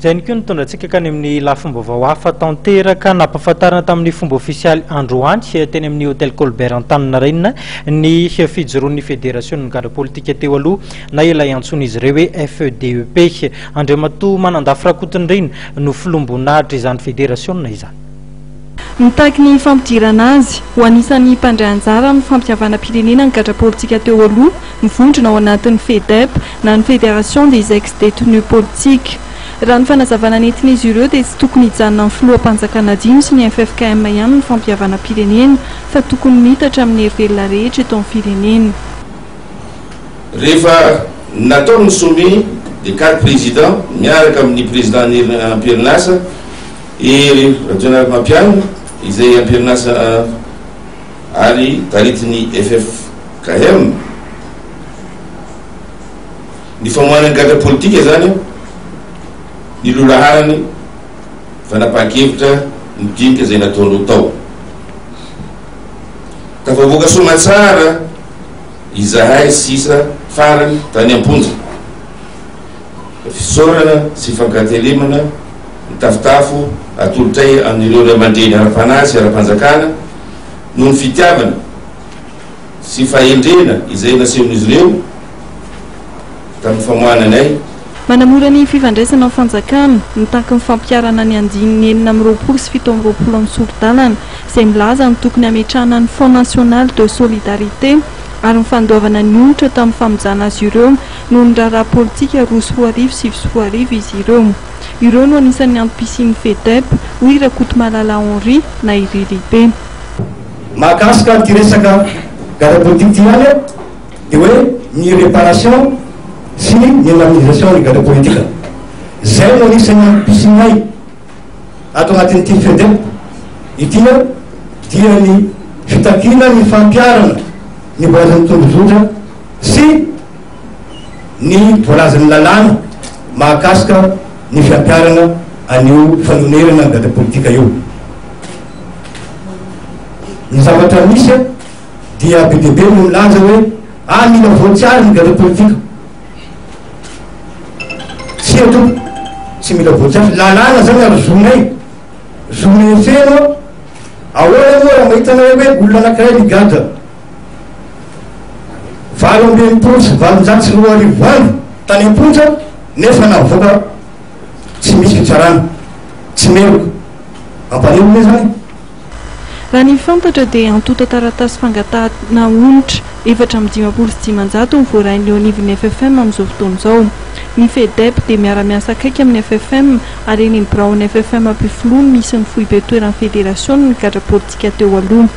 zay ny koa nitondratsika kany amin'ny lafombaovao hafa tanteraka nampahafantarana tamin'ny fomba ofisialy androany teny amin'ny hôtel Colbert Antaninarenina ny fijoroan'ny fédération ny gadra politika teo aloha na ilay antsony izy ireo hoe FEDEP Andriamatoa Manandafy Rakotonireny no filombonahitra izany fédération izany. Mitaky ny fampidirana azy ho anisan'ny mpandray anjara amin'ny fampiavana pirenena ny gadra politika teo aloha mivondrona ao anatin'ny FEDEP na ny Fédération des ex-détenus politiques. Raha ny fanazavana nentin'izy ireo dia tsy tokony hijanona amin'ny filoham-panjakana dimy sy ny FFKM ihany ny fampiavana pirenena fa tokony mitatra amin'ny hery rehetra eto amin'ny firenena. Rehefa natao ny sommet des 4 présidents miaraka amin'ny président Amperinasa et régional Mampianina izay Amperinasa ary taritin'ny FFKM ny famoahana gadra politika zany ny lolaharany fanapakevitra ny dinika zay nataonao tao tafavoaka somatsara izahay sisa farany tany amponja fisorana sy fankatelemana mitafitafo atolotray amin'ireo ray aman-dreny ara-panasy ara-panjakana noho ny fitiavana sy fahendrena izay nasehon'izy ireo tamin'ny famohananay. Manamora ny fifandraisana amin'ny fanjakana mitaky ny fampiarana ny andininy 4 sy 7 amin'ny sordalana izay milaza ny tokony ametrahana ny Fonds national de solidarité ary ny fandoavana ny olatra tamin'ny famonjana azy ireo noho ny raharaha politika 2010 sy 2020 izy ireo. Ireo no anisan'ny antom-pisian'ny FEDEP hoy Rakotomalala Henri na Iriribe. Mahakasika ty resaka gadra politika ty ihany dia hoe ny réparation sy ny indemnisation ny gadra politika. Zay no anisan'ny antom-pisianay ato anatin'ity FEDEP ity dia ny fitakina ny fampiarana ny voalazan'ny tombozondra sy ny voalazan'ny lalàna mahakasika ny fiampiarana an'io fanonerana ny gadra politika io. Ny zavatra misy dia be dia be no milaza hoe mila voatsiary ny gadra politika. Tsy eto tsy mila voatsiary lalàna zany ary zonay feno ahoana moa raha mahitana hoe olona anankiray ny gadra 20 tany amponja nefa navoaka tsy misy fitsarana tsy meloka ampanelona zany. Raha ny fantatra dia antota taratasy fangatahana olatra 4,5 ny voarain'ny onivon'ny FFM amin'izao fotoana izao. Ny FEDEP dia miara-miasa akaiky amin'ny FFM ary ny braon'ny FFM ampifoloany misy ny foibe toeran'ny fédération ny gadra politika teo aloha.